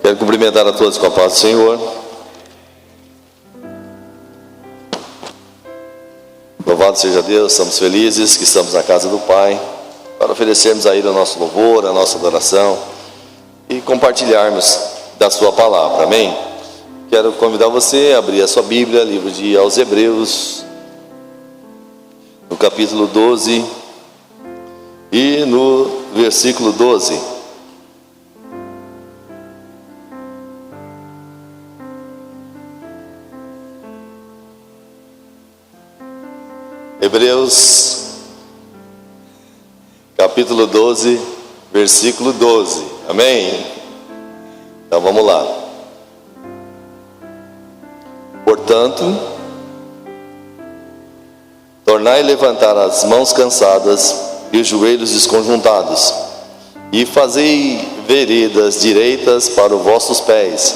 Quero cumprimentar a todos com a paz do Senhor. Louvado seja Deus, estamos felizes que estamos na casa do Pai, para oferecermos a Ele o nosso louvor, a nossa adoração e compartilharmos da sua palavra, amém? Quero convidar você a abrir a sua Bíblia, livro de aos Hebreus, no capítulo 12 e no versículo 12. Hebreus, capítulo 12, versículo 12, amém? Então vamos lá. Portanto, tornai levantar as mãos cansadas e os joelhos desconjuntados, e fazei veredas direitas para os vossos pés,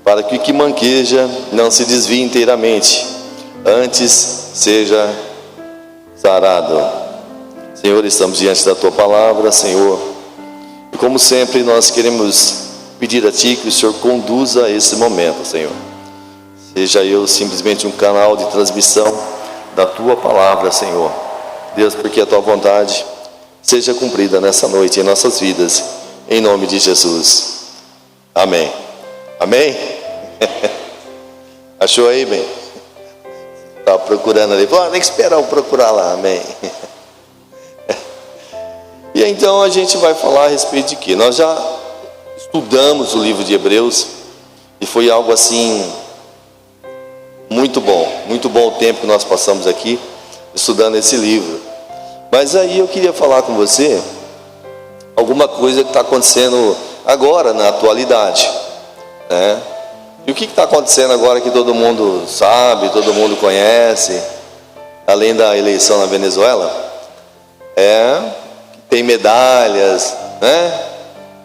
para que o que manqueja não se desvie inteiramente, antes seja sarado. Senhor, estamos diante da Tua palavra, Senhor, e como sempre nós queremos pedir a Ti que o Senhor conduza esse momento, Senhor. Seja eu simplesmente um canal de transmissão da Tua palavra, Senhor. Deus, porque a Tua vontade seja cumprida nessa noite em nossas vidas, em nome de Jesus. Amém. Amém? Achou aí, bem? Estava procurando ali, tem que esperar eu procurar lá, amém. E então a gente vai falar a respeito de quê? Nós já estudamos o livro de Hebreus e foi algo assim muito bom o tempo que nós passamos aqui estudando esse livro. Mas aí eu queria falar com você alguma coisa que está acontecendo agora na atualidade, né? E o que está acontecendo agora que todo mundo sabe, todo mundo conhece, além da eleição na Venezuela, tem medalhas, né?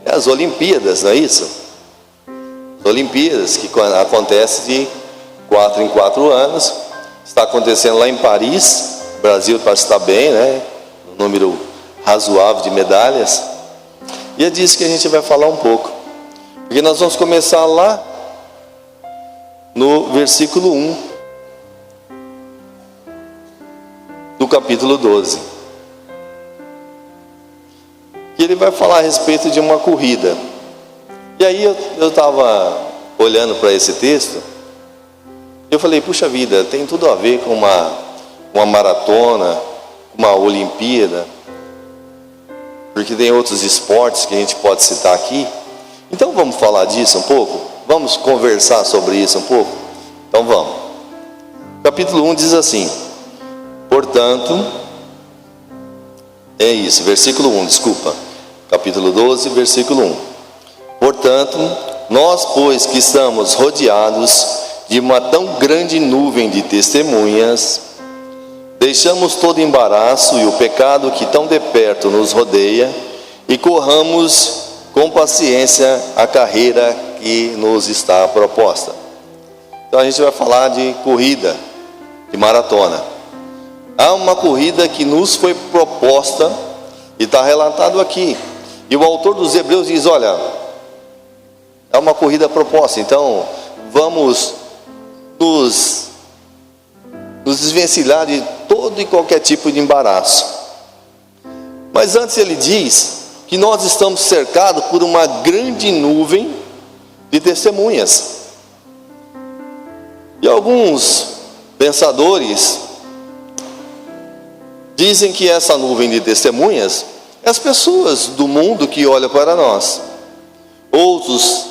É as Olimpíadas, não é isso? As Olimpíadas que acontecem de 4 em 4 anos, está acontecendo lá em Paris. O Brasil parece estar bem, né? Um número razoável de medalhas. E é disso que a gente vai falar um pouco, porque nós vamos começar lá no versículo 1 do capítulo 12, que ele vai falar a respeito de uma corrida. E aí eu estava olhando para esse texto, e eu falei, puxa vida, tem tudo a ver com uma maratona, uma Olimpíada, porque tem outros esportes que a gente pode citar aqui. Então vamos falar disso um pouco? Vamos conversar sobre isso um pouco? Então vamos. Capítulo 1 diz assim: portanto, versículo 1, desculpa. Capítulo 12, versículo 1. Portanto, nós, pois que estamos rodeados de uma tão grande nuvem de testemunhas, deixamos todo embaraço e o pecado que tão de perto nos rodeia, e corramos com paciência a carreira que nos está proposta. Então a gente vai falar de corrida, de maratona. Há uma corrida que nos foi proposta e está relatado aqui. E o autor dos Hebreus diz, olha, é uma corrida proposta, então vamos nos desvencilhar de todo e qualquer tipo de embaraço. Mas antes ele diz que nós estamos cercados por uma grande nuvem de testemunhas. E alguns pensadores dizem que essa nuvem de testemunhas é as pessoas do mundo que olham para nós. Outros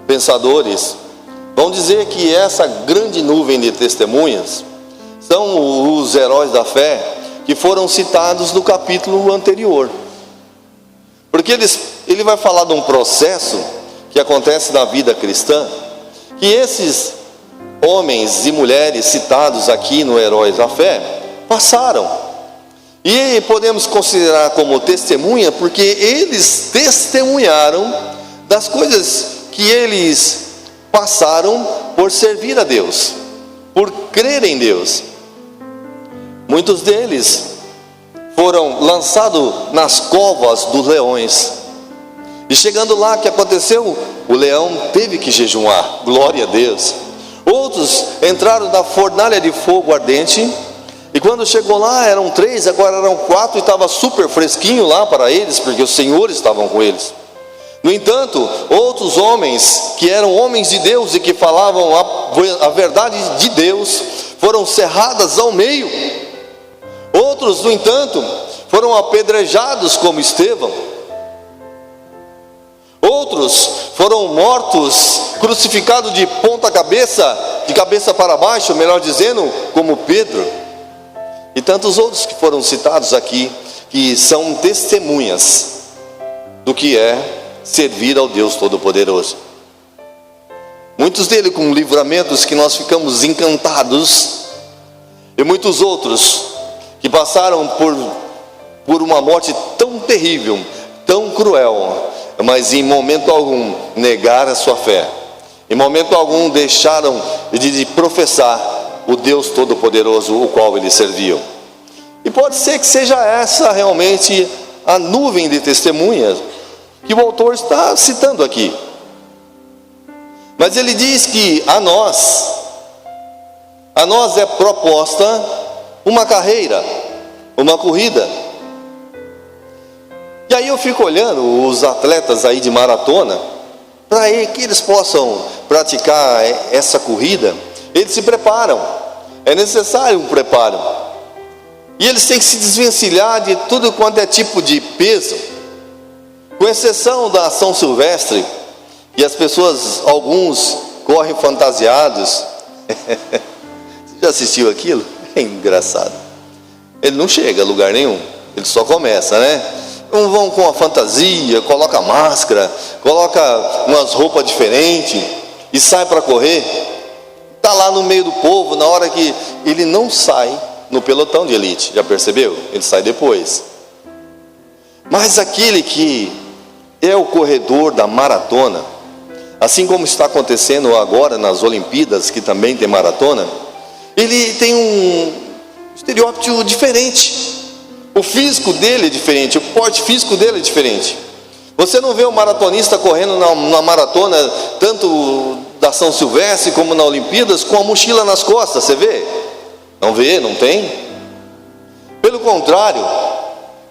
pensadores vão dizer que essa grande nuvem de testemunhas são os heróis da fé que foram citados no capítulo anterior. Porque ele vai falar de um processo que acontece na vida cristã, que esses homens e mulheres citados aqui no Heróis da Fé passaram. E podemos considerar como testemunha, porque eles testemunharam das coisas que eles passaram por servir a Deus, por crer em Deus. Muitos deles foram lançados nas covas dos leões. E chegando lá, o que aconteceu? O leão teve que jejuar, glória a Deus. Outros entraram na fornalha de fogo ardente, e quando chegou lá, eram 3, agora eram 4, e estava super fresquinho lá para eles, porque os senhores estavam com eles. No entanto, outros homens, que eram homens de Deus e que falavam a verdade de Deus, foram cerradas ao meio. Outros, no entanto, foram apedrejados como Estevão. Outros foram mortos, crucificados de ponta cabeça, de cabeça para baixo, melhor dizendo, como Pedro. E tantos outros que foram citados aqui, que são testemunhas do que é servir ao Deus Todo-Poderoso. Muitos deles com livramentos que nós ficamos encantados, e muitos outros que passaram por uma morte tão terrível, tão cruel, mas em momento algum negaram a sua fé, em momento algum deixaram de professar o Deus Todo-Poderoso, o qual eles serviam. E pode ser que seja essa realmente a nuvem de testemunhas que o autor está citando aqui. Mas ele diz que a nós é proposta uma carreira, uma corrida. E aí eu fico olhando os atletas aí de maratona, para que eles possam praticar essa corrida, eles se preparam, é necessário um preparo. E eles têm que se desvencilhar de tudo quanto é tipo de peso, com exceção da São Silvestre, e as pessoas, alguns correm fantasiados. Você já assistiu aquilo? É engraçado. Ele não chega a lugar nenhum, ele só começa, né? Então vão com a fantasia, coloca máscara, coloca umas roupas diferentes e sai para correr. Está lá no meio do povo, na hora que ele não sai no pelotão de elite, já percebeu? Ele sai depois. Mas aquele que é o corredor da maratona, assim como está acontecendo agora nas Olimpíadas, que também tem maratona, ele tem um estereótipo diferente. O físico dele é diferente, o porte físico dele é diferente. Você não vê um maratonista correndo na maratona, tanto da São Silvestre como na Olimpíadas, com a mochila nas costas, você vê? Não vê, não tem? Pelo contrário,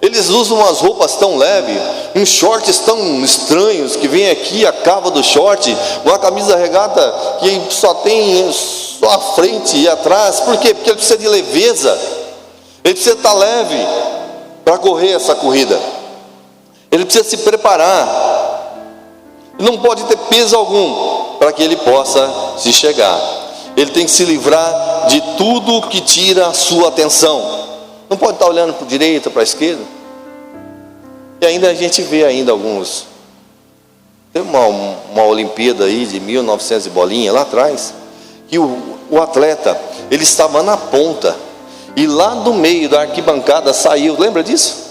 eles usam umas roupas tão leves, uns shorts tão estranhos, que vem aqui a cava do short, uma camisa regata que só tem só a frente e atrás. Por quê? Porque ele precisa de leveza, ele precisa estar leve para correr essa corrida, ele precisa se preparar, não pode ter peso algum para que ele possa se chegar. Ele tem que se livrar de tudo que tira a sua atenção. Não pode estar olhando para a direita, para a esquerda. E ainda a gente vê ainda alguns. Tem uma Olimpíada aí de 1900 e bolinha lá atrás, que o atleta, ele estava na ponta, e lá do meio da arquibancada saiu, lembra disso?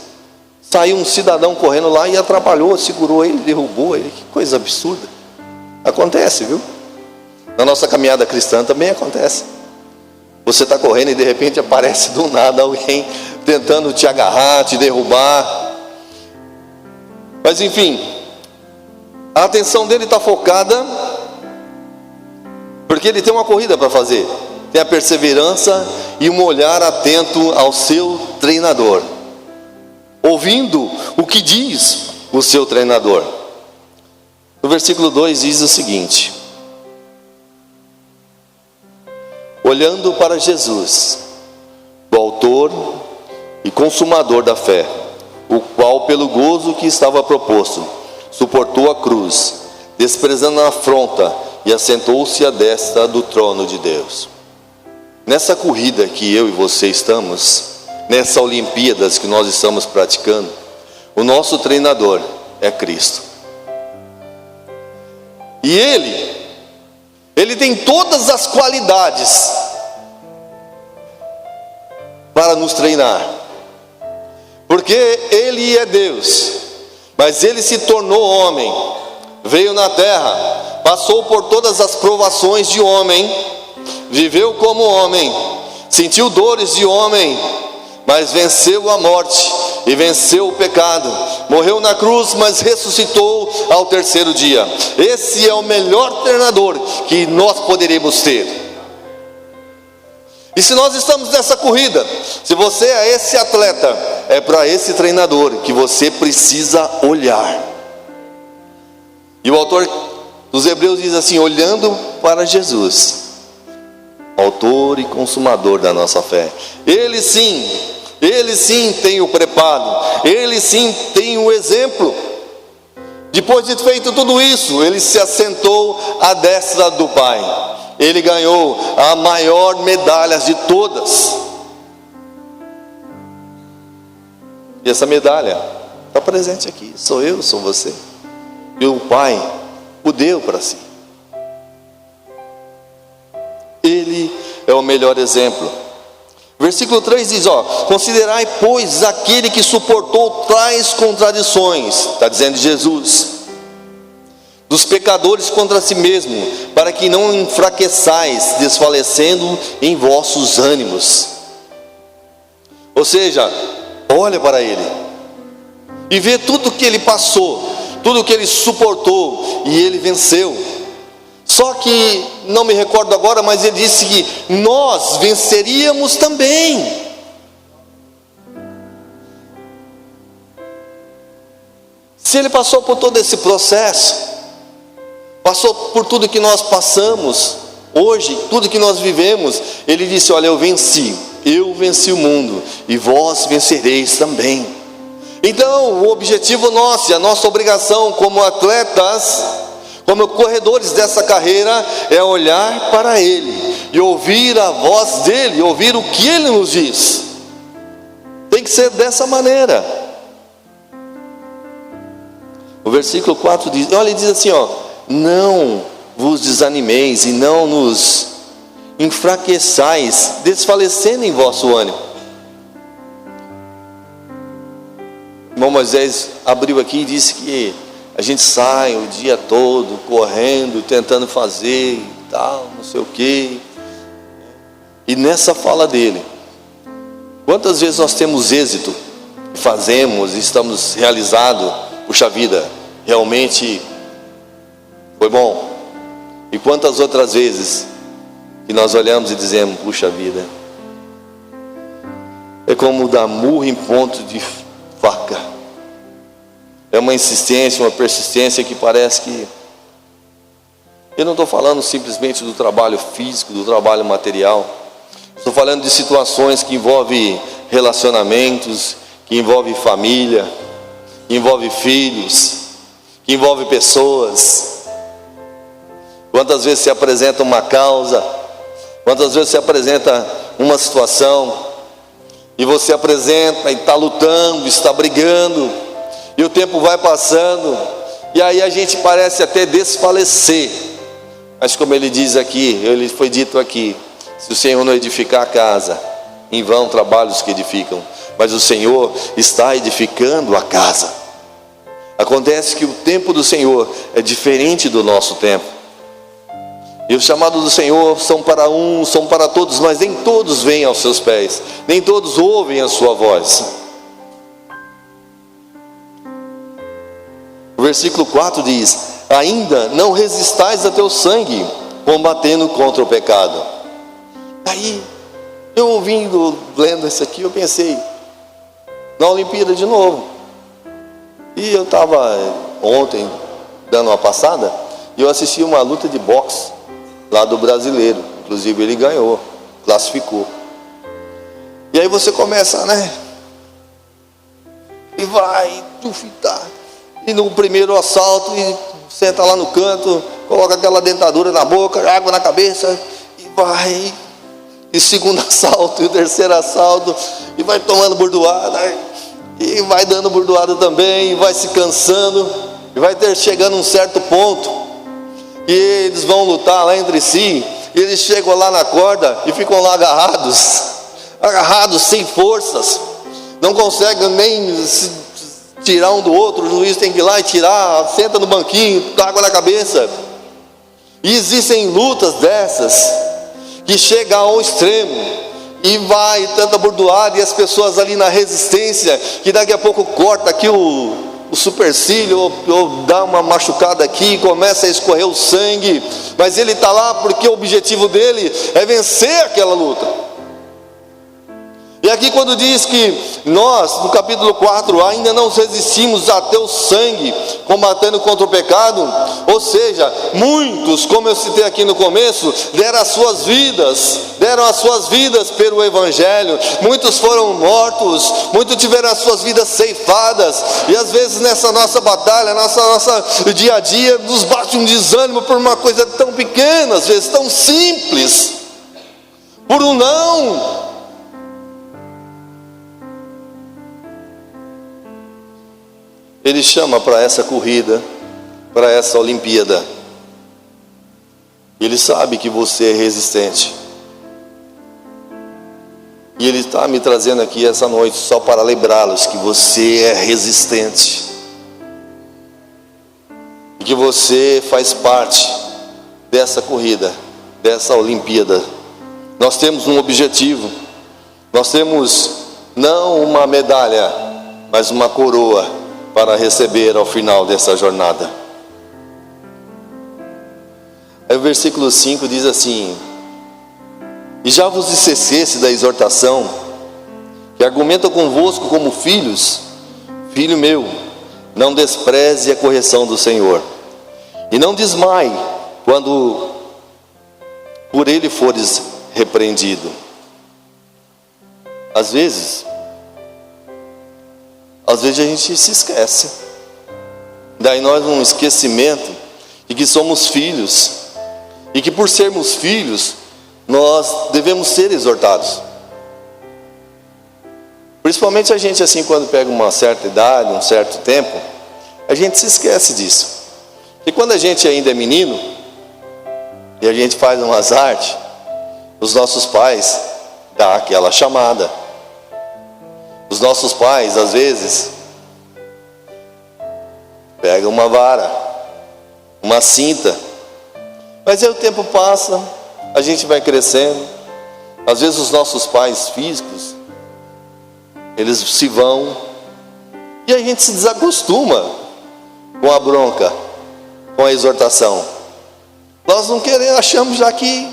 Saiu um cidadão correndo lá e atrapalhou, segurou ele, derrubou ele. Que coisa absurda. Acontece, viu? Na nossa caminhada cristã também acontece. Você está correndo e de repente aparece do nada alguém tentando te agarrar, te derrubar. Mas enfim, a atenção dele está focada, porque ele tem uma corrida para fazer. Tem a perseverança e um olhar atento ao seu treinador, ouvindo o que diz o seu treinador. No versículo 2 diz o seguinte: olhando para Jesus, o autor e consumador da fé, o qual pelo gozo que estava proposto, suportou a cruz, desprezando a afronta, e assentou-se à destra do trono de Deus. Nessa corrida que eu e você estamos, nessa Olimpíadas que nós estamos praticando, o nosso treinador é Cristo. E Ele tem todas as qualidades para nos treinar, porque Ele é Deus, mas Ele se tornou homem, veio na terra, passou por todas as provações de homem, viveu como homem, sentiu dores de homem, mas venceu a morte e venceu o pecado, morreu na cruz, mas ressuscitou ao terceiro dia. Esse é o melhor treinador que nós poderíamos ter. E se nós estamos nessa corrida, se você é esse atleta, é para esse treinador que você precisa olhar. E o autor dos Hebreus diz assim: olhando para Jesus, autor e consumador da nossa fé. Ele sim tem o preparo, ele sim tem o exemplo. Depois de feito tudo isso, ele se assentou à destra do Pai. Ele ganhou a maior medalha de todas. E essa medalha está presente aqui. Sou eu, sou você. E o Pai o deu para si. Ele é o melhor exemplo. Versículo 3 diz, considerai, pois, aquele que suportou tais contradições, está dizendo Jesus, dos pecadores contra si mesmo, para que não enfraqueçais, desfalecendo em vossos ânimos. Ou seja, olha para ele e vê tudo que ele passou, tudo que ele suportou, e ele venceu. Só que, não me recordo agora, mas ele disse que nós venceríamos também. Se ele passou por todo esse processo, passou por tudo que nós passamos, hoje, tudo que nós vivemos, ele disse, olha, eu venci o mundo, e vós vencereis também. Então, o objetivo nosso, a nossa obrigação como atletas, como corredores dessa carreira, é olhar para Ele, e ouvir a voz dEle, ouvir o que Ele nos diz. Tem que ser dessa maneira. O versículo 4 diz, olha, ele diz assim, não vos desanimeis e não nos enfraqueçais, desfalecendo em vosso ânimo. O irmão Moisés abriu aqui e disse que a gente sai o dia todo correndo, tentando fazer e tal, não sei o quê. E nessa fala dele, quantas vezes nós temos êxito, fazemos, estamos realizados, puxa vida, realmente foi bom. E quantas outras vezes que nós olhamos e dizemos, puxa vida, é como dar murro em ponto de faca. É uma insistência, uma persistência que parece que... Eu não estou falando simplesmente do trabalho físico, do trabalho material. Estou falando de situações que envolvem relacionamentos, que envolvem família, que envolvem filhos, que envolvem pessoas. Quantas vezes se apresenta uma causa, quantas vezes se apresenta uma situação, e você apresenta e está lutando, está brigando, e o tempo vai passando, e aí a gente parece até desfalecer. Mas como ele diz aqui, ele foi dito aqui, se o Senhor não edificar a casa, em vão trabalhos que edificam, mas o Senhor está edificando a casa. Acontece que o tempo do Senhor é diferente do nosso tempo, e os chamados do Senhor são para uns, são para todos, mas nem todos vêm aos seus pés, nem todos ouvem a sua voz. O versículo 4 diz, ainda não resistais a teu sangue, combatendo contra o pecado. Aí, eu ouvindo, lendo isso aqui, eu pensei, na Olimpíada de novo. E eu estava ontem, dando uma passada, e eu assisti uma luta de boxe, lá do brasileiro, inclusive ele ganhou, classificou. E aí você começa, e vai, e no primeiro assalto, e senta lá no canto, coloca aquela dentadura na boca, água na cabeça, e vai, e segundo assalto, e o terceiro assalto, e vai tomando bordoada, e vai dando bordoada também, e vai se cansando, e vai chegando a um certo ponto, e eles vão lutar lá entre si, e eles chegam lá na corda, e ficam lá agarrados sem forças, não conseguem nem se tirar um do outro, o juiz tem que ir lá e tirar, senta no banquinho, dá água na cabeça. E existem lutas dessas, que chegam ao extremo, e vai tanta bordoada, e as pessoas ali na resistência, que daqui a pouco corta aqui o supercílio, ou dá uma machucada aqui e começa a escorrer o sangue, mas ele está lá porque o objetivo dele é vencer aquela luta. E aqui quando diz que nós, no capítulo 4, ainda não resistimos até o sangue, combatendo contra o pecado, ou seja, muitos, como eu citei aqui no começo, deram as suas vidas pelo Evangelho, muitos foram mortos, muitos tiveram as suas vidas ceifadas, e às vezes nessa nossa batalha, nossa dia a dia, nos bate um desânimo por uma coisa tão pequena, às vezes tão simples, por um não. Ele chama para essa corrida, para essa Olimpíada. Ele sabe que você é resistente. E Ele está me trazendo aqui essa noite só para lembrá-los que você é resistente. E que você faz parte dessa corrida, dessa Olimpíada. Nós temos um objetivo. Nós temos não uma medalha, mas uma coroa para receber ao final dessa jornada. Aí o versículo 5 diz assim: e já vos esquecesse da exortação, que argumenta convosco como filhos, filho meu, não despreze a correção do Senhor, e não desmaie quando por ele fores repreendido. Às vezes a gente se esquece. Daí nós um esquecimento de que somos filhos, e que por sermos filhos, nós devemos ser exortados. Principalmente a gente assim, quando pega uma certa idade, um certo tempo, a gente se esquece disso. E quando a gente ainda é menino, e a gente faz umas artes, os nossos pais dão aquela chamada. Os nossos pais, às vezes, pegam uma vara, uma cinta, mas aí o tempo passa, a gente vai crescendo. Às vezes os nossos pais físicos, eles se vão, e a gente se desacostuma com a bronca, com a exortação. Nós não queremos, achamos já que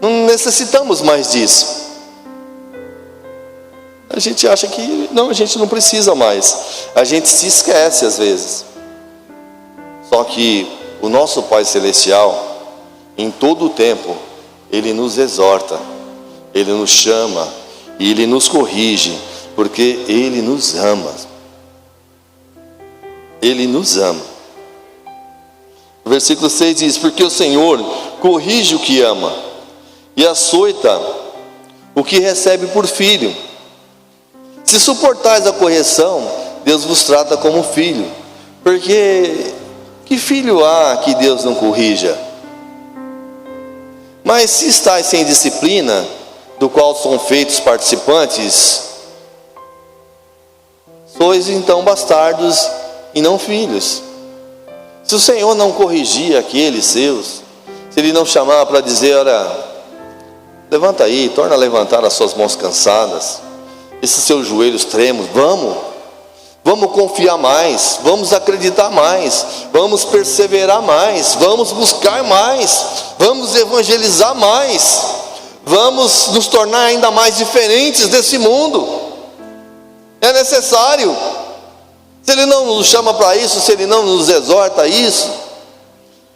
não necessitamos mais disso. A gente acha que não, a gente não precisa mais. A gente se esquece às vezes. Só que o nosso Pai Celestial, em todo o tempo, Ele nos exorta, Ele nos chama e Ele nos corrige, porque Ele nos ama. Ele nos ama. O versículo 6 diz: porque o Senhor corrige o que ama e açoita o que recebe por filho. Se suportais a correção, Deus vos trata como filho. Porque que filho há que Deus não corrija? Mas se estáis sem disciplina, do qual são feitos participantes, sois então bastardos e não filhos. Se o Senhor não corrigir aqueles seus, se Ele não chamar para dizer: olha, levanta aí, torna a levantar as suas mãos cansadas, esses seus joelhos tremos, vamos confiar mais, vamos acreditar mais, vamos perseverar mais, vamos buscar mais, vamos evangelizar mais, vamos nos tornar ainda mais diferentes desse mundo. É necessário. Se Ele não nos chama para isso, se Ele não nos exorta a isso,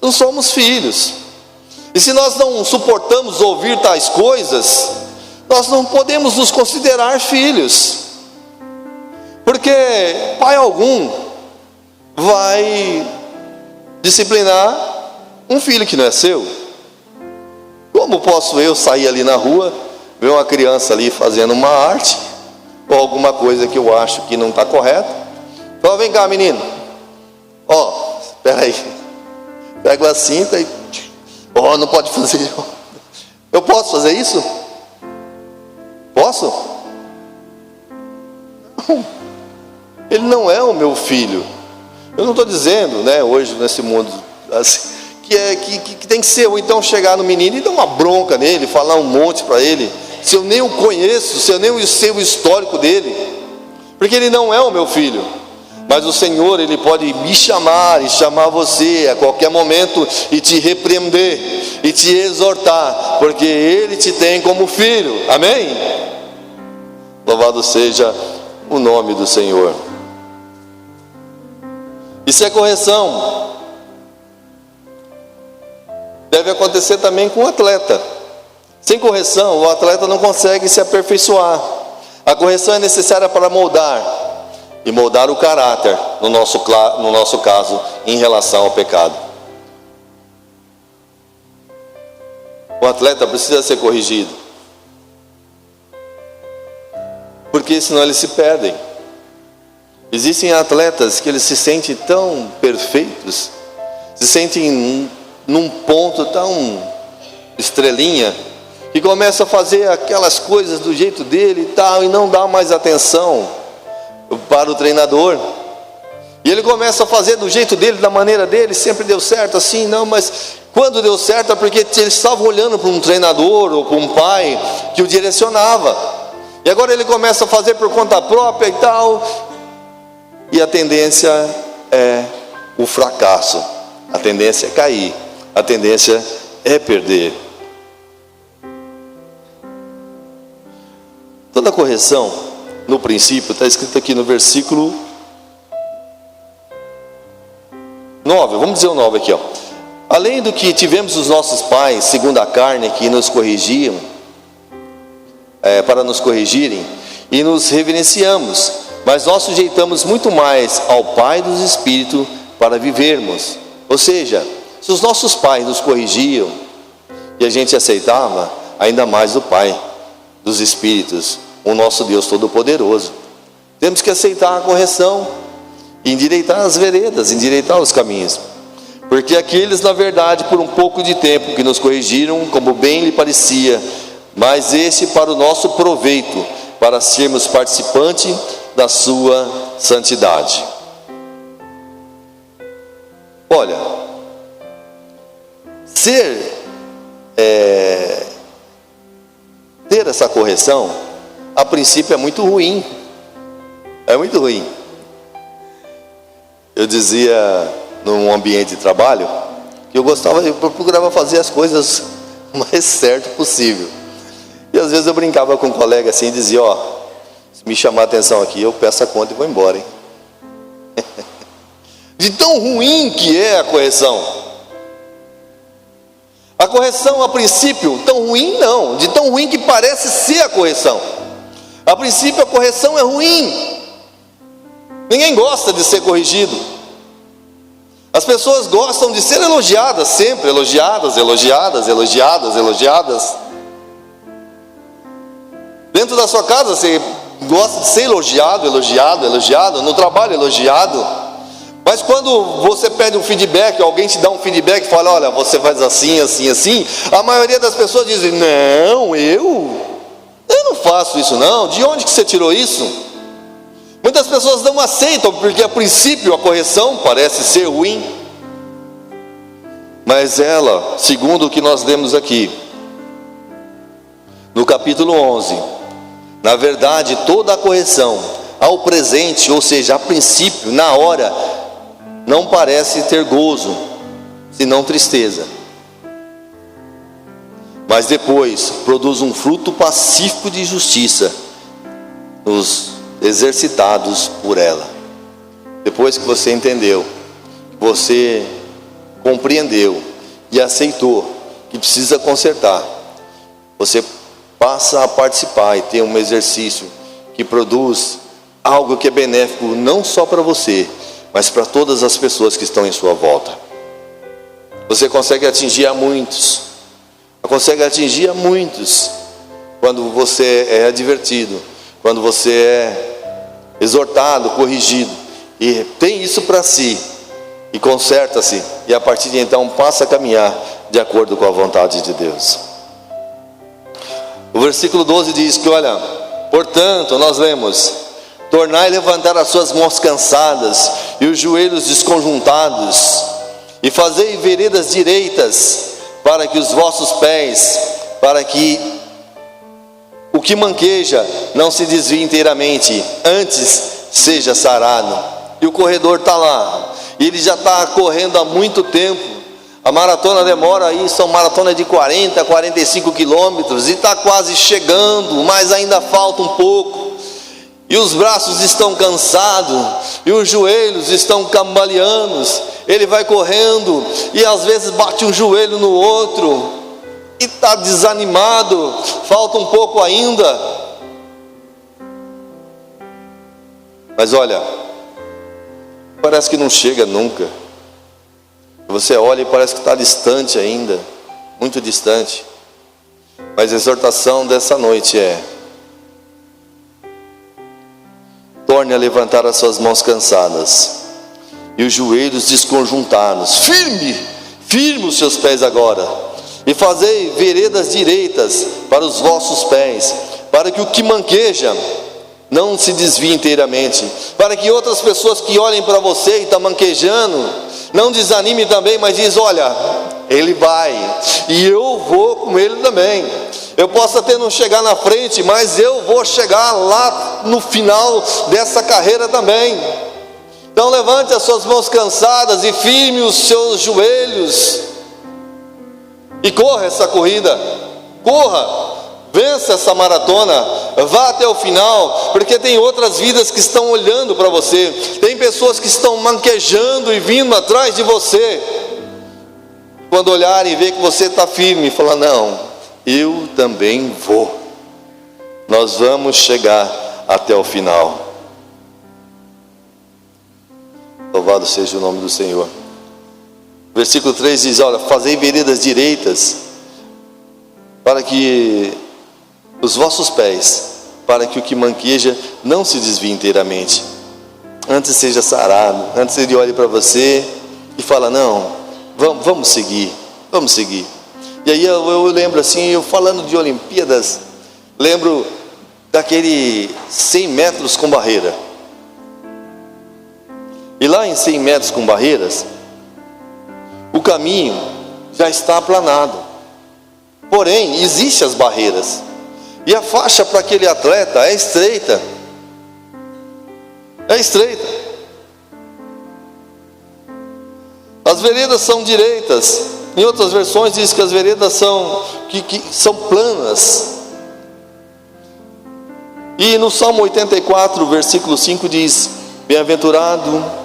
não somos filhos. E se nós não suportamos ouvir tais coisas, nós não podemos nos considerar filhos. Porque pai algum vai disciplinar um filho que não é seu. Como posso eu sair ali na rua, ver uma criança ali fazendo uma arte, ou alguma coisa que eu acho que não está correta? Então vem cá, menino, espera aí, pega a cinta e não pode fazer. Eu posso fazer isso? Posso? Não. Ele não é o meu filho. Eu não estou dizendo, hoje nesse mundo assim, que tem que ser, ou então chegar no menino e dar uma bronca nele, falar um monte para ele, se eu nem o conheço, se eu nem sei o histórico dele? Porque ele não é o meu filho. Mas o Senhor, Ele pode me chamar e chamar você a qualquer momento e te repreender e te exortar, porque Ele te tem como filho. Amém? Louvado seja o nome do Senhor. Isso é correção. Deve acontecer também com o atleta. Sem correção, o atleta não consegue se aperfeiçoar. A correção é necessária para moldar, e moldar o caráter, no nosso caso, em relação ao pecado. O atleta precisa ser corrigido, porque senão eles se perdem. Existem atletas que eles se sentem tão perfeitos, se sentem num ponto tão estrelinha, que começa a fazer aquelas coisas do jeito dele e tal, e não dá mais atenção para o treinador, e ele começa a fazer do jeito dele, da maneira dele, sempre deu certo assim, não, mas quando deu certo é porque ele estava olhando para um treinador ou para um pai que o direcionava, e agora ele começa a fazer por conta própria e tal, e a tendência é o fracasso, a tendência é cair, a tendência é perder. Toda correção, no princípio, está escrito aqui no versículo 9, vamos dizer o 9 aqui, ó. Além do que tivemos os nossos pais, segundo a carne, que nos corrigiam, para nos corrigirem, e nos reverenciamos, mas nós sujeitamos muito mais ao Pai dos Espíritos para vivermos. Ou seja, se os nossos pais nos corrigiam, e a gente aceitava, ainda mais o Pai dos Espíritos, o nosso Deus Todo-Poderoso. Temos que aceitar a correção, endireitar as veredas, endireitar os caminhos, porque aqueles, na verdade, por um pouco de tempo que nos corrigiram, como bem lhe parecia, mas esse para o nosso proveito, para sermos participantes da sua santidade. Olha, ter essa correção, a princípio é muito ruim. É muito ruim. Eu dizia num ambiente de trabalho que eu procurava fazer as coisas o mais certo possível. E às vezes eu brincava com um colega assim e dizia, ó, se me chamar a atenção aqui, eu peço a conta e vou embora, hein? De tão ruim que é a correção. A correção, a princípio, tão ruim não, de tão ruim que parece ser a correção. A princípio a correção é ruim. Ninguém gosta de ser corrigido. As pessoas gostam de ser elogiadas sempre, elogiadas. Dentro da sua casa você gosta de ser elogiado, no trabalho elogiado. Mas quando você pede um feedback, alguém te dá um feedback e fala, olha, você faz assim, a maioria das pessoas dizem, não, eu não faço isso não, de onde que você tirou isso? Muitas pessoas não aceitam, porque a princípio a correção parece ser ruim, mas ela, segundo o que nós lemos aqui, no capítulo 11, na verdade toda a correção, ao presente, ou seja, a princípio, na hora, não parece ter gozo, senão tristeza, mas depois produz um fruto pacífico de justiça nos exercitados por ela. Depois que você entendeu, você compreendeu e aceitou que precisa consertar, você passa a participar e ter um exercício que produz algo que é benéfico não só para você, mas para todas as pessoas que estão em sua volta. Você consegue atingir a muitos, quando você é advertido, quando você é exortado, corrigido, e tem isso para si, e conserta-se, e a partir de então passa a caminhar de acordo com a vontade de Deus. O versículo 12 diz que, olha, portanto, nós lemos, tornai levantar as suas mãos cansadas e os joelhos desconjuntados, e fazei veredas direitas para que os vossos pés, para que que manqueja não se desvie inteiramente, antes seja sarado. E o corredor está lá, e ele já está correndo há muito tempo. A maratona demora aí, são maratonas de 40, 45 quilômetros, e está quase chegando, mas ainda falta um pouco. E os braços estão cansados, e os joelhos estão cambaleando. Ele vai correndo, e às vezes bate um joelho no outro, e está desanimado, falta um pouco ainda. Mas olha, parece que não chega nunca. Você olha e parece que está distante ainda, muito distante. Mas a exortação dessa noite é: torne a levantar as suas mãos cansadas e os joelhos desconjuntados. Firme os seus pés agora, e fazei veredas direitas para os vossos pés, para que o que manqueja não se desvie inteiramente, para que outras pessoas que olhem para você e estão manquejando, não desanime também, mas diz: olha, ele vai, e eu vou com ele também. Eu posso até não chegar na frente, mas eu vou chegar lá no final dessa carreira também. Então levante as suas mãos cansadas e firme os seus joelhos, e corra essa corrida, corra, vença essa maratona, vá até o final, porque tem outras vidas que estão olhando para você, tem pessoas que estão manquejando e vindo atrás de você. Quando olharem e ver que você está firme, falar: não, eu também vou, nós vamos chegar até o final. Louvado seja o nome do Senhor. Versículo 3 diz: olha, fazei veredas direitas para que os vossos pés, para que o que manqueja não se desvie inteiramente, antes seja sarado. Antes ele olhe para você e fala: não, vamos seguir. E aí eu lembro assim, eu falando de Olimpíadas, lembro daquele 100 metros com barreira. E lá em 100 metros com barreiras, o caminho já está aplanado, porém existem as barreiras, e a faixa para aquele atleta é estreita. As veredas são direitas. Em outras versões diz que as veredas são planas. E no Salmo 84, versículo 5 diz: bem-aventurado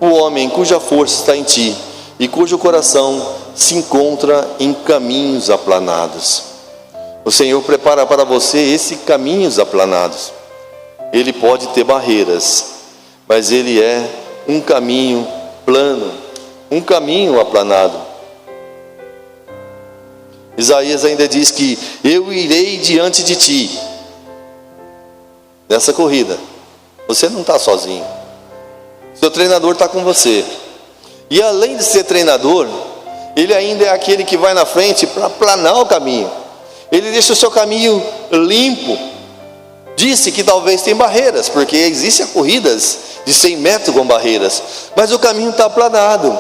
o homem cuja força está em ti, e cujo coração se encontra em caminhos aplanados. O Senhor prepara para você esses caminhos aplanados. Ele pode ter barreiras, mas ele é um caminho plano, um caminho aplanado. Isaías ainda diz que eu irei diante de ti. Nessa corrida, você não está sozinho, seu treinador está com você. E além de ser treinador, ele ainda é aquele que vai na frente para aplanar o caminho. Ele deixa o seu caminho limpo. Disse que talvez tem barreiras, porque existem corridas de 100 metros com barreiras, mas o caminho está aplanado.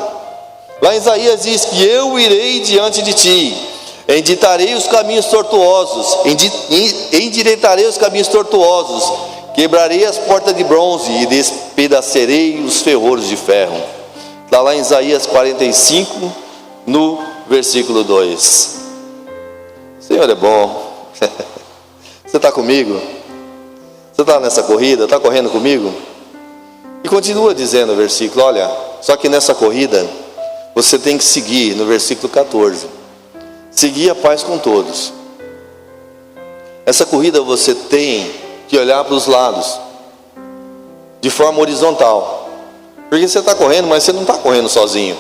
Lá em Isaías diz que eu irei diante de ti, endireitarei os caminhos tortuosos, quebrarei as portas de bronze e despedacerei os ferrolhos de ferro. Está lá em Isaías 45, no versículo 2. O Senhor é bom. Você está comigo? Você está nessa corrida? Está correndo comigo? E continua dizendo o versículo: olha, só que nessa corrida você tem que seguir, no versículo 14, seguir a paz com todos. Essa corrida você tem que olhar para os lados, de forma horizontal, porque você está correndo, mas você não está correndo sozinho.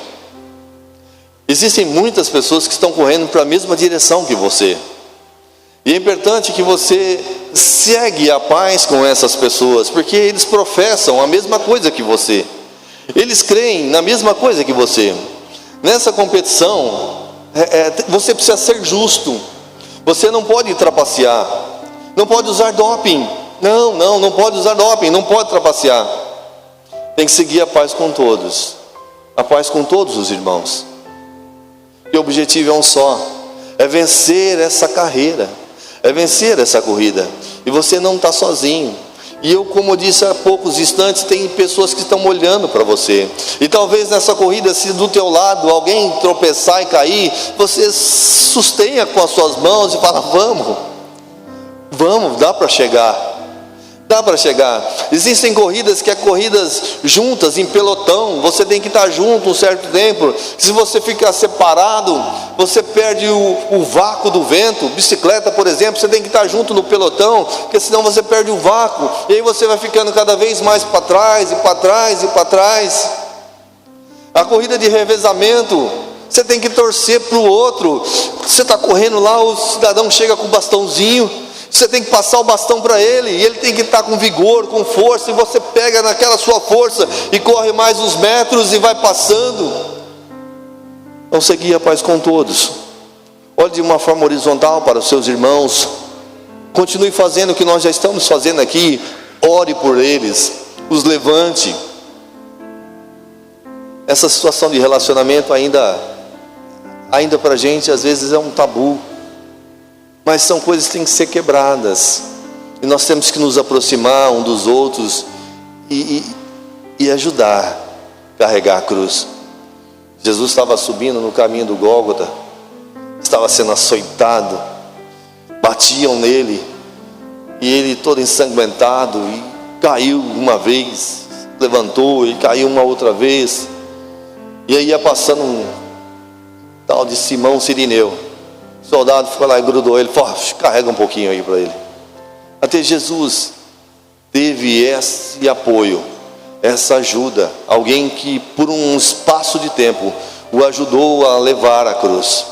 Existem muitas pessoas que estão correndo para a mesma direção que você, e é importante que você segue a paz com essas pessoas, porque eles professam a mesma coisa que você, eles creem na mesma coisa que você. Nessa competição, você precisa ser justo, você não pode trapacear, não pode usar doping, não pode usar doping, não pode trapacear. Tem que seguir a paz com todos os irmãos. E o objetivo é um só, é vencer essa carreira, é vencer essa corrida. E você não está sozinho. E eu, como eu disse há poucos instantes, tem pessoas que estão olhando para você. E talvez nessa corrida, se do teu lado alguém tropeçar e cair, você sustenha com as suas mãos e fala: vamos, dá para chegar. Dá para chegar. Existem corridas que é corridas juntas, em pelotão. Você tem que estar junto um certo tempo. Se você ficar separado, você perde o vácuo do vento. Bicicleta, por exemplo, você tem que estar junto no pelotão, porque senão você perde o vácuo. E aí você vai ficando cada vez mais para trás, e para trás, e para trás. A corrida de revezamento, você tem que torcer para o outro. Você está correndo lá, o cidadão chega com o bastãozinho, você tem que passar o bastão para ele, e ele tem que estar com vigor, com força, e você pega naquela sua força e corre mais uns metros e vai passando. Vão seguir a paz com todos. Olhe de uma forma horizontal para os seus irmãos. Continue fazendo o que nós já estamos fazendo aqui. Ore por eles, os levante. Essa situação de relacionamento ainda para a gente às vezes é um tabu. Mas são coisas que têm que ser quebradas. E nós temos que nos aproximar um dos outros e ajudar a carregar a cruz. Jesus estava subindo no caminho do Gólgota, estava sendo açoitado, batiam nele, e ele todo ensanguentado, e caiu uma vez, levantou e caiu uma outra vez. E aí ia passando um tal de Simão Cirineu. O soldado ficou lá e grudou ele, falou: carrega um pouquinho aí para ele. Até Jesus teve esse apoio, essa ajuda, alguém que por um espaço de tempo o ajudou a levar a cruz.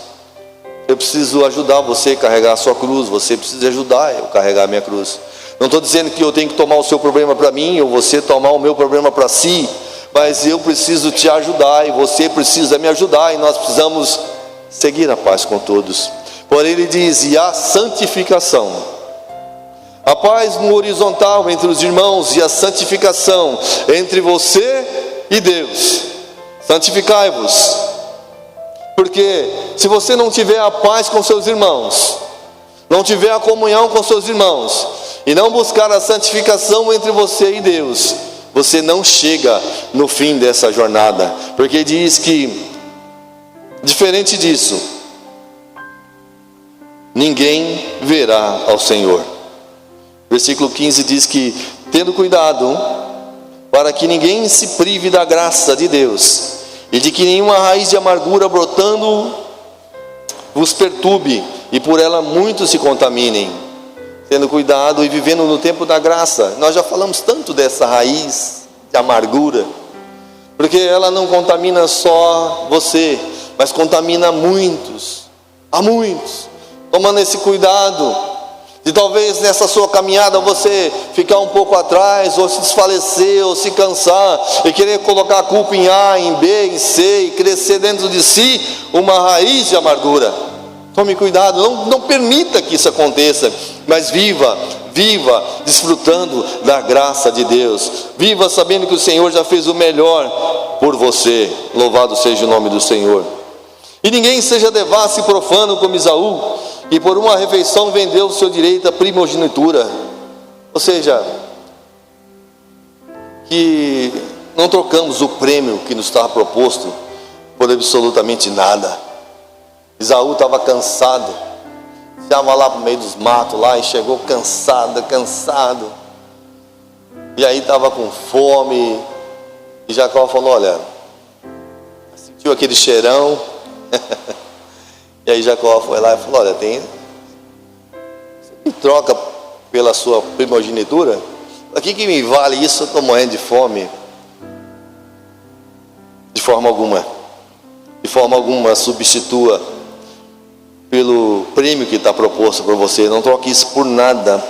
Eu preciso ajudar você a carregar a sua cruz, você precisa ajudar eu a carregar a minha cruz. Não estou dizendo que eu tenho que tomar o seu problema para mim, ou você tomar o meu problema para si, mas eu preciso te ajudar, e você precisa me ajudar, e nós precisamos seguir a paz com todos. Porém ele diz: e a santificação, a paz no horizontal entre os irmãos, e a santificação entre você e Deus. Santificai-vos, porque se você não tiver a paz com seus irmãos, não tiver a comunhão com seus irmãos, e não buscar a santificação entre você e Deus, você não chega no fim dessa jornada. Porque diz que, diferente disso, ninguém verá ao Senhor. Versículo 15 diz que: tendo cuidado para que ninguém se prive da graça de Deus, e de que nenhuma raiz de amargura brotando vos perturbe, e por ela muitos se contaminem. Tendo cuidado e vivendo no tempo da graça. Nós já falamos tanto dessa raiz de amargura, porque ela não contamina só você, mas contamina muitos, a muitos. Tomando esse cuidado, de talvez nessa sua caminhada você ficar um pouco atrás, ou se desfalecer, ou se cansar, e querer colocar a culpa em A, em B, em C, e crescer dentro de si uma raiz de amargura. Tome cuidado, não permita que isso aconteça, mas viva desfrutando da graça de Deus. Viva sabendo que o Senhor já fez o melhor por você. Louvado seja o nome do Senhor. E ninguém seja devasso e profano como Esaú, e por uma refeição vendeu o seu direito à primogenitura. Ou seja, que não trocamos o prêmio que nos estava proposto por absolutamente nada. Esaú estava cansado, estava lá no meio dos matos lá, e chegou cansado, e aí estava com fome, e Jacó falou: olha, sentiu aquele cheirão, e aí Jacó foi lá e falou: olha, você me troca pela sua primogenitura? O que me vale isso? Eu estou morrendo de fome. De forma alguma substitua pelo prêmio que está proposto por você. Não troque isso por nada,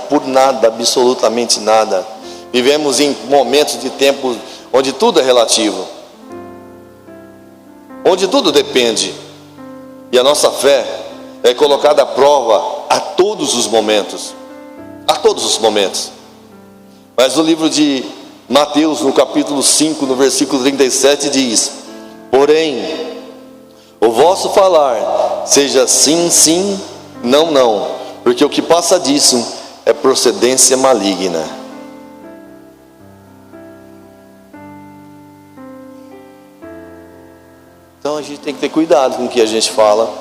absolutamente nada. Vivemos em momentos de tempo onde tudo é relativo, onde tudo depende, e a nossa fé é colocada à prova a todos os momentos. Mas no livro de Mateus, no capítulo 5, no versículo 37, diz: porém, o vosso falar seja sim, sim, não, não, porque o que passa disso é procedência maligna. Então a gente tem que ter cuidado com o que a gente fala,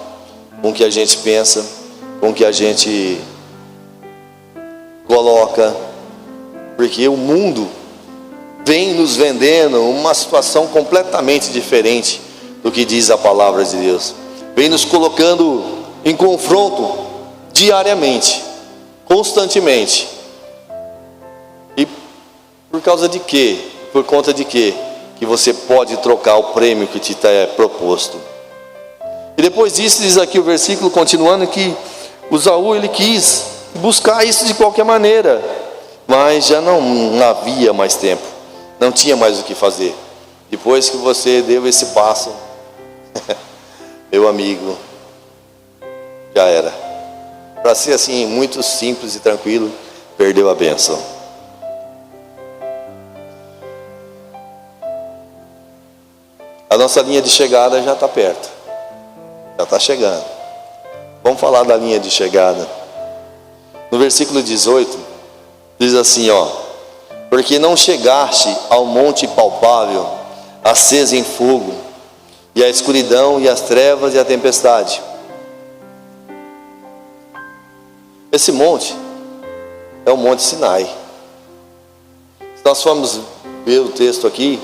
com o que a gente pensa, com o que a gente coloca, porque o mundo vem nos vendendo uma situação completamente diferente do que diz a palavra de Deus. Vem nos colocando em confronto diariamente, constantemente. E por causa de quê? Por conta de quê? Que você pode trocar o prêmio que te está proposto. E depois disso, diz aqui o versículo continuando, que o Saul, ele quis buscar isso de qualquer maneira, mas já não havia mais tempo, não tinha mais o que fazer. Depois que você deu esse passo, meu amigo, já era. Para ser assim, muito simples e tranquilo, perdeu a bênção. A nossa linha de chegada já está perto, já está chegando. Vamos falar da linha de chegada. No versículo 18, diz assim, porque não chegaste ao monte palpável, aceso em fogo, e a escuridão, e as trevas, e a tempestade. Esse monte é o Monte Sinai. Se nós formos ver o texto aqui,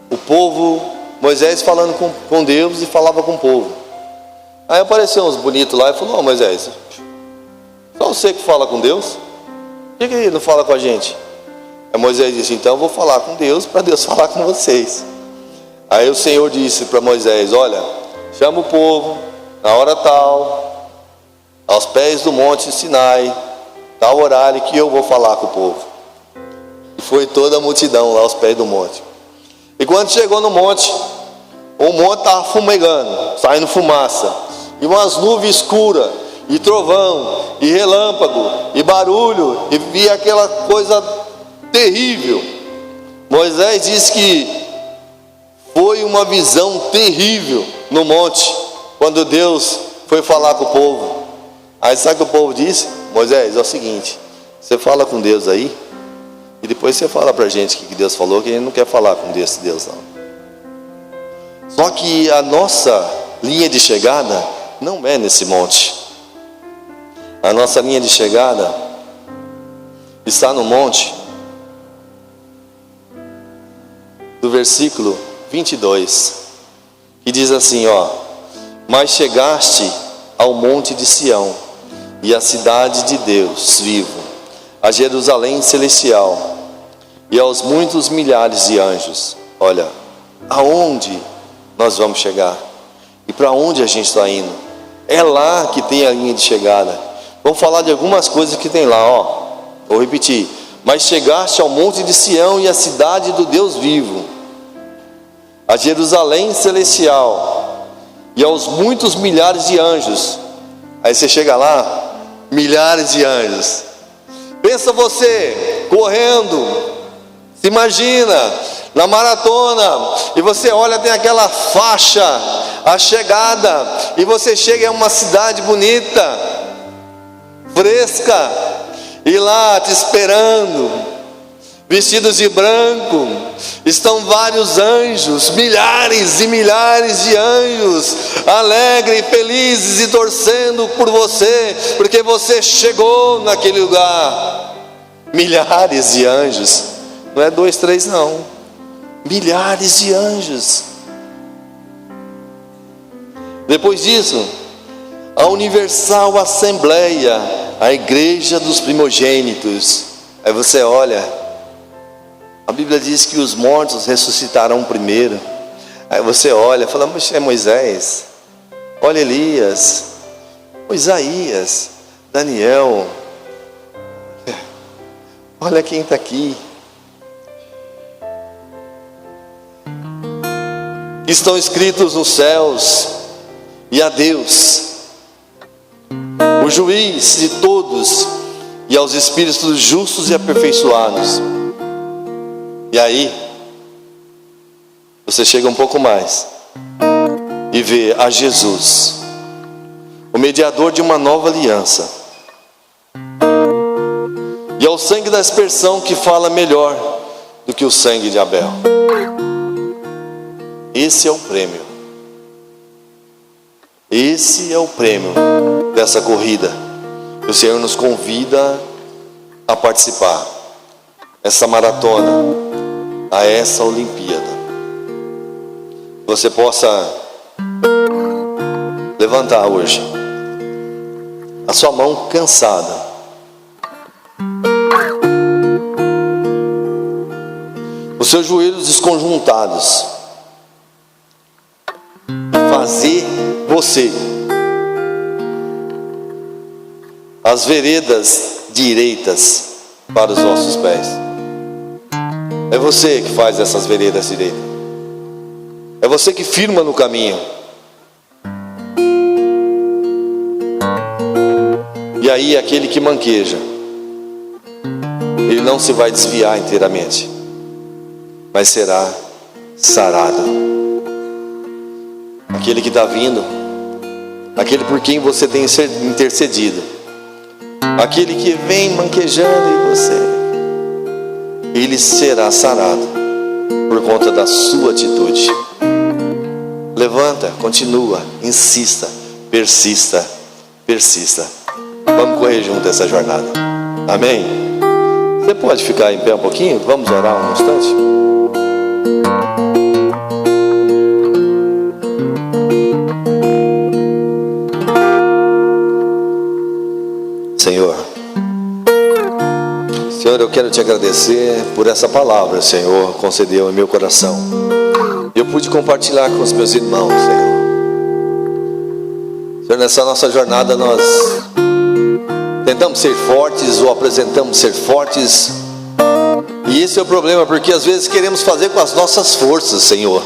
o povo, Moisés falando com Deus e falava com o povo. Aí apareceu uns bonitos lá e falou: Moisés, só você que fala com Deus? Por que ele não fala com a gente? Aí Moisés disse: então eu vou falar com Deus para Deus falar com vocês. Aí o Senhor disse para Moisés: olha, chama o povo na hora tal, aos pés do monte Sinai, tal horário que eu vou falar com o povo. E foi toda a multidão lá aos pés do monte. E quando chegou no monte, o monte estava fumegando, saindo fumaça, e umas nuvens escuras, e trovão, e relâmpago, e barulho, e via aquela coisa terrível. Moisés disse que foi uma visão terrível no monte, quando Deus foi falar com o povo. Aí sabe o que o povo disse? Moisés, é o seguinte, você fala com Deus aí, e depois você fala pra gente o que Deus falou, que a gente não quer falar com Deus não. Só que a nossa linha de chegada não é nesse monte. A nossa linha de chegada está no monte do versículo 22, que diz assim, mas chegaste ao monte de Sião, e à cidade de Deus vivo, a Jerusalém celestial, e aos muitos milhares de anjos. Olha, aonde nós vamos chegar? E para onde a gente está indo? É lá que tem a linha de chegada. Vamos falar de algumas coisas que tem lá, Vou repetir. Mas chegaste ao monte de Sião e à cidade do Deus vivo, a Jerusalém celestial, e aos muitos milhares de anjos. Aí você chega lá, milhares de anjos. Pensa você correndo, se imagina na maratona, e você olha, tem aquela faixa, a chegada, e você chega em uma cidade bonita, fresca, e lá te esperando, vestidos de branco, estão vários anjos, milhares e milhares de anjos, alegres e felizes e torcendo por você, porque você chegou naquele lugar. Milhares de anjos, não é 2, 3 não, milhares de anjos. Depois disso, a Universal Assembleia, a igreja dos primogênitos. Aí você olha, a Bíblia diz que os mortos ressuscitarão primeiro. Aí você olha, fala, mas é Moisés, olha Elias, Isaías, Daniel, olha quem está aqui. Estão escritos nos céus, e a Deus, o juiz de todos, e aos espíritos justos e aperfeiçoados. E aí, você chega um pouco mais e vê a Jesus, o mediador de uma nova aliança, sangue da aspersão que fala melhor do que o sangue de Abel. Esse é o prêmio. Esse é o prêmio dessa corrida. O Senhor nos convida a participar. Essa maratona, a essa Olimpíada. Você possa levantar hoje a sua mão cansada. Os seus joelhos desconjuntados. Fazer você as veredas direitas para os vossos pés. É você que faz essas veredas direitas. É você que firma no caminho. E aí aquele que manqueja, ele não se vai desviar inteiramente, mas será sarado. Aquele que está vindo, aquele por quem você tem intercedido, aquele que vem manquejando em você, ele será sarado por conta da sua atitude. Levanta, continua, insista, persista, persista. Vamos correr junto essa jornada. Amém? Você pode ficar em pé um pouquinho? Vamos orar um instante? Senhor, eu quero te agradecer por essa palavra, Senhor, concedeu em meu coração. Eu pude compartilhar com os meus irmãos, Senhor. Senhor, nessa nossa jornada nós tentamos ser fortes ou apresentamos ser fortes. E esse é o problema, porque às vezes queremos fazer com as nossas forças, Senhor.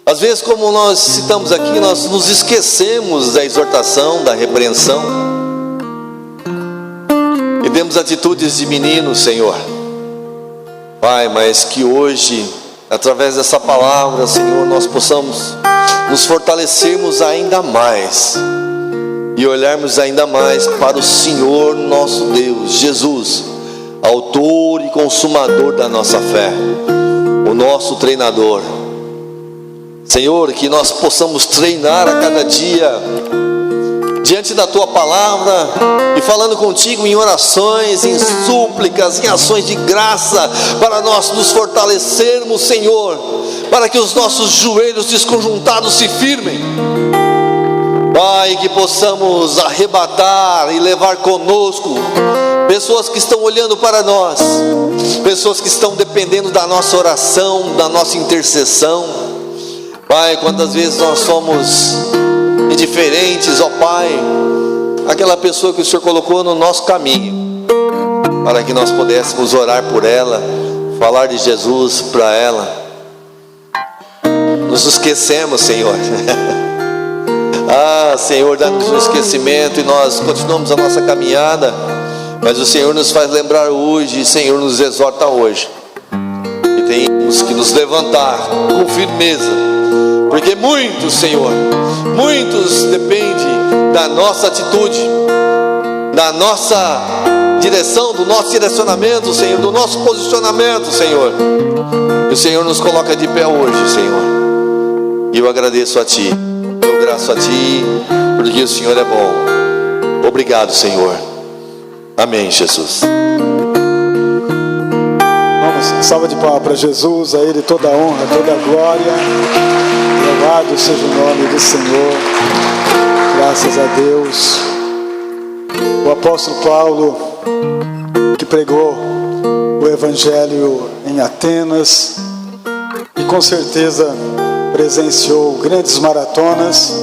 Às vezes, como nós citamos aqui, nós nos esquecemos da exortação, da repreensão. E temos atitudes de menino, Senhor. Pai, mas que hoje, através dessa palavra, Senhor, nós possamos nos fortalecermos ainda mais e olharmos ainda mais para o Senhor nosso Deus, Jesus, autor e consumador da nossa fé, o nosso treinador. Senhor, que nós possamos treinar a cada dia diante da Tua palavra e falando contigo em orações, em súplicas, em ações de graça, para nós nos fortalecermos, Senhor, para que os nossos joelhos desconjuntados se firmem. Pai, que possamos arrebatar e levar conosco pessoas que estão olhando para nós, pessoas que estão dependendo da nossa oração, da nossa intercessão. Pai, quantas vezes nós somos indiferentes, ó Pai, aquela pessoa que o Senhor colocou no nosso caminho, para que nós pudéssemos orar por ela, falar de Jesus para ela. Nos esquecemos, Senhor. Senhor, dá-nos um esquecimento e nós continuamos a nossa caminhada, mas o Senhor nos faz lembrar hoje, o Senhor nos exorta hoje, e temos que nos levantar com firmeza, porque muitos, Senhor, muitos dependem da nossa atitude, da nossa direção, do nosso direcionamento, Senhor, do nosso posicionamento, Senhor. E o Senhor nos coloca de pé hoje, Senhor, e eu agradeço a Ti, eu graço a Ti, porque o Senhor é bom. Obrigado, Senhor. Amém, Jesus. Vamos, salva de palmas para Jesus, a Ele toda a honra, toda a glória. Louvado seja o nome do Senhor. Graças a Deus. O apóstolo Paulo, que pregou o Evangelho em Atenas e com certeza presenciou grandes maratonas,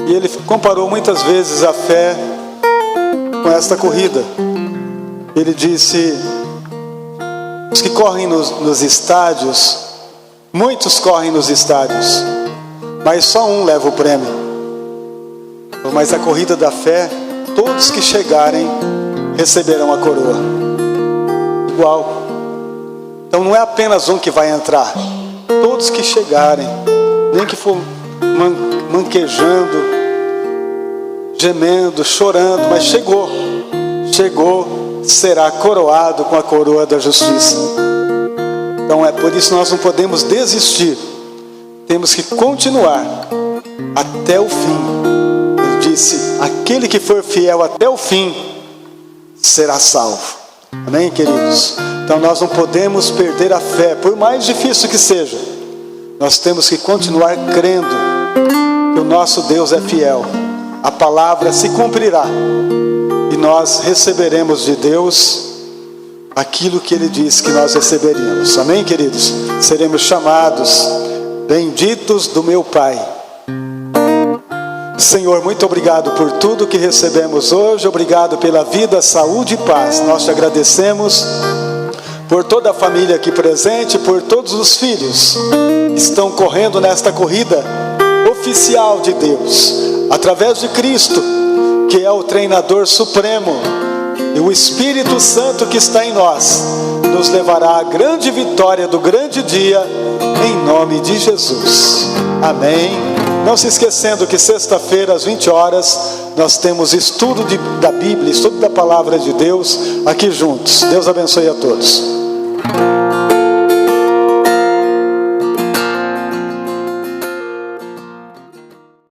e ele comparou muitas vezes a fé com esta corrida. Ele disse: os que correm nos estádios, muitos correm nos estádios, mas só um leva o prêmio. Mas a corrida da fé, todos que chegarem receberão a coroa. Igual. Então não é apenas um que vai entrar. Todos que chegarem, nem que for manquejando, gemendo, chorando, mas chegou, será coroado com a coroa da justiça. Então é por isso que nós não podemos desistir. Temos que continuar até o fim. Ele disse: aquele que for fiel até o fim será salvo. Amém, queridos? Então nós não podemos perder a fé, por mais difícil que seja. Nós temos que continuar crendo que o nosso Deus é fiel. A palavra se cumprirá e nós receberemos de Deus aquilo que Ele disse que nós receberíamos. Amém, queridos? Seremos chamados benditos do meu Pai. Senhor, muito obrigado por tudo que recebemos hoje. Obrigado pela vida, saúde e paz. Nós te agradecemos por toda a família aqui presente, por todos os filhos que estão correndo nesta corrida oficial de Deus, através de Cristo, que é o treinador supremo, e o Espírito Santo que está em nós nos levará à grande vitória do grande dia, em nome de Jesus. Amém. Não se esquecendo que sexta-feira às 20 horas nós temos estudo da Bíblia, estudo da Palavra de Deus aqui juntos. Deus abençoe a todos.